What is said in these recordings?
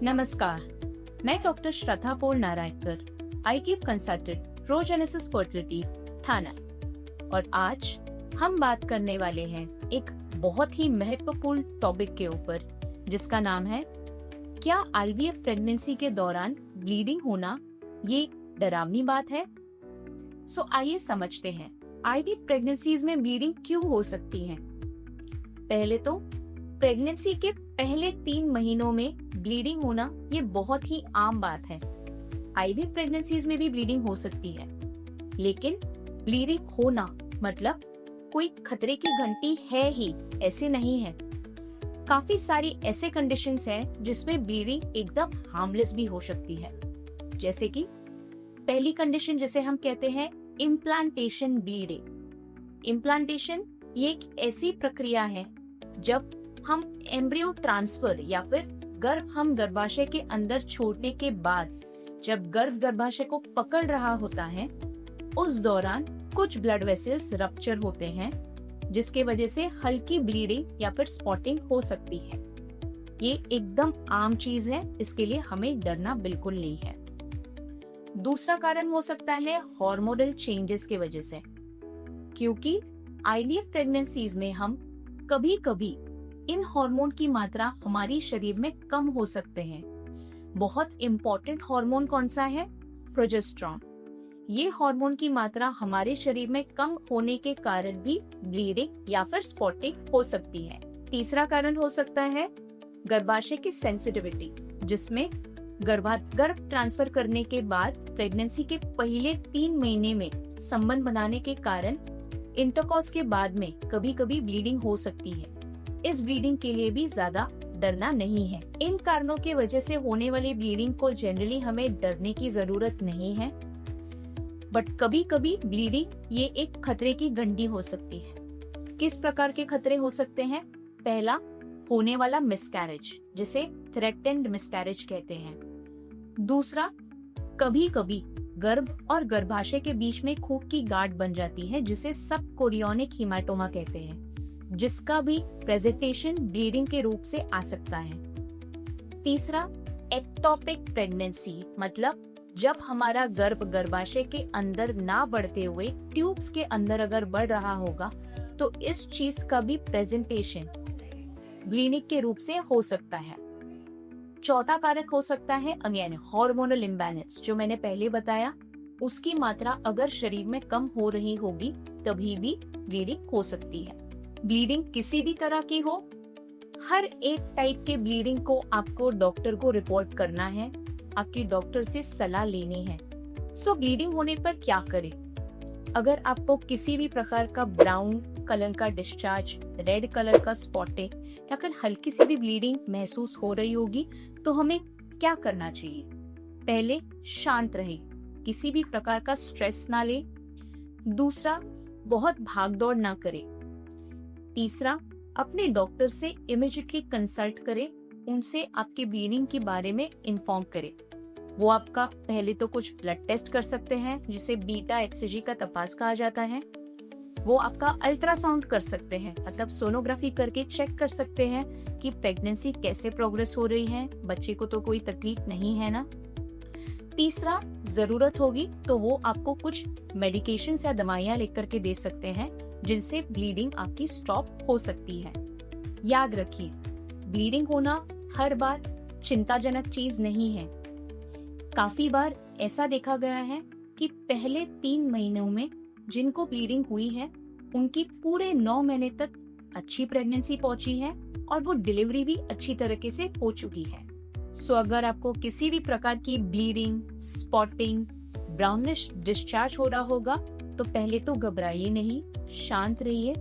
नमस्कार, मैं डॉक्टर श्रद्धा पोल Narayankar, आईकीप consultant, प्रोजेनेसिस fertility, थाना। और आज हम बात करने वाले हैं एक बहुत ही महत्वपूर्ण टॉपिक के ऊपर, जिसका नाम है क्या आईवीएफ प्रेगनेंसी के दौरान ब्लीडिंग होना ये डरावनी बात है। आइए समझते हैं आईवीएफ प्रेगनेंसीज में ब्लीडिंग क्यों हो सकती है। पहले तो प्रेगनेंसी के पहले 3 महीनों में ब्लीडिंग होना ये बहुत ही आम बात है। आईवीएफ प्रेगनेंसीज में भी ब्लीडिंग हो सकती है, लेकिन ब्लीडिंग होना मतलब कोई खतरे की घंटी है ही ऐसे नहीं है। काफी सारी ऐसे कंडीशंस हैं जिसमें ब्लीडिंग एकदम हार्मलेस भी हो सकती है। जैसे कि पहली कंडीशन जिसे हम कहते हैं इम्प्लांटेशन ब्लीडिंग। इम्प्लांटेशन ये एक ऐसी प्रक्रिया है जब हम एम्ब्रियो ट्रांसफर या फिर गर्भ हम गर्भाशय के अंदर छोड़ने के बाद जब गर्भ गर्भाशय को पकड़ रहा होता है, उस दौरान कुछ ब्लड वेसल्स रप्चर होते हैं, जिसके वजह से हल्की ब्लीडिंग या फिर स्पॉटिंग हो सकती है। ये एकदम आम चीज है, इसके लिए हमें डरना बिल्कुल नहीं है। दूसरा कारण हो सकता है हार्मोनल चेंजेस की वजह से, क्योंकि आईवीएफ प्रेगनेंसीज में हम कभी कभी इन हार्मोन की मात्रा हमारी शरीर में कम हो सकते हैं। बहुत इम्पोर्टेंट हार्मोन कौन सा है? प्रोजेस्टेरॉन। ये हार्मोन की मात्रा हमारे शरीर में कम होने के कारण भी ब्लीडिंग या फिर स्पॉटिंग हो सकती है। तीसरा कारण हो सकता है गर्भाशय की सेंसिटिविटी, जिसमें गर्भ ट्रांसफर करने के बाद प्रेगनेंसी के पहले 3 महीने में संबंध बनाने के कारण इंटरकॉर्स के बाद में कभी कभी ब्लीडिंग हो सकती है। इस ब्लीडिंग के लिए भी ज्यादा डरना नहीं है। इन कारणों की वजह से होने वाली ब्लीडिंग को जनरली हमें डरने की जरूरत नहीं है, बट कभी कभी ब्लीडिंग ये एक खतरे की घंटी हो सकती है। किस प्रकार के खतरे हो सकते हैं? पहला, होने वाला मिसकैरेज, जिसे थ्रेटेंड मिसकैरेज कहते हैं। दूसरा, कभी कभी गर्भ और गर्भाशय के बीच में खून की गांठ बन जाती है, जिसे सबकोरियोनिक हीमाटोमा कहते हैं, जिसका भी प्रेजेंटेशन ब्लीडिंग के रूप से आ सकता है। तीसरा, एक्टोपिक प्रेगनेंसी, मतलब जब हमारा गर्भ गर्भाशय के अंदर ना बढ़ते हुए ट्यूब्स के अंदर अगर बढ़ रहा होगा, तो इस चीज का भी प्रेजेंटेशन ब्लीडिंग के रूप से हो सकता है। चौथा कारक हो सकता है अगेन हार्मोनल इम्बैलेंस, जो मैंने पहले बताया, उसकी मात्रा अगर शरीर में कम हो रही होगी तभी भी ब्लीडिंग हो सकती है। ब्लीडिंग किसी भी तरह की हो, हर एक टाइप के ब्लीडिंग को आपको डॉक्टर को रिपोर्ट करना है, आपकी डॉक्टर से सलाह लेनी है। ब्लीडिंग होने पर क्या करें? अगर आपको किसी भी प्रकार का ब्राउन कलर का डिस्चार्ज, रेड कलर का स्पॉटिंग या फिर हल्की सी भी ब्लीडिंग महसूस हो रही होगी, तो हमें क्या करना चाहिए? पहले, शांत रहें, किसी भी प्रकार का स्ट्रेस ना लें। दूसरा, बहुत भागदौड़ ना करें। तीसरा, अपने डॉक्टर से इमीडिएटली कंसल्ट करें, उनसे आपकी ब्लीडिंग के बारे में इन्फॉर्म करें। वो आपका पहले तो कुछ ब्लड टेस्ट कर सकते हैं, जिसे बीटा एचसीजी का तपास कहा जाता है। वो आपका अल्ट्रासाउंड कर सकते हैं, मतलब सोनोग्राफी करके चेक कर सकते हैं कि प्रेगनेंसी कैसे प्रोग्रेस हो रही है, बच्चे को तो कोई तकलीफ नहीं है ना। तीसरा, जरूरत होगी तो वो आपको कुछ मेडिकेशन या दवाइयां लेकर के दे सकते हैं, जिनसे ब्लीडिंग आपकी स्टॉप हो सकती है। याद रखिए, ब्लीडिंग होना हर बार चिंताजनक चीज नहीं है। काफी बार ऐसा देखा गया है कि पहले 3 महीनों में जिनको ब्लीडिंग हुई है, उनकी पूरे 9 महीने तक अच्छी प्रेगनेंसी पहुंची है और वो डिलीवरी भी अच्छी तरीके से हो चुकी है। अगर आपको किसी भी प्रकार की ब्लीडिंग, स्पॉटिंग, ब्राउनिश डिस्चार्ज हो रहा होगा, तो पहले तो घबराइए नहीं, शांत रहिए,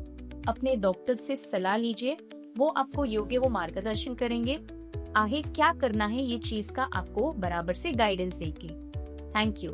अपने डॉक्टर से सलाह लीजिए, वो आपको योग्य वो मार्गदर्शन करेंगे, आगे क्या करना है ये चीज का आपको बराबर से गाइडेंस देंगे। Thank you.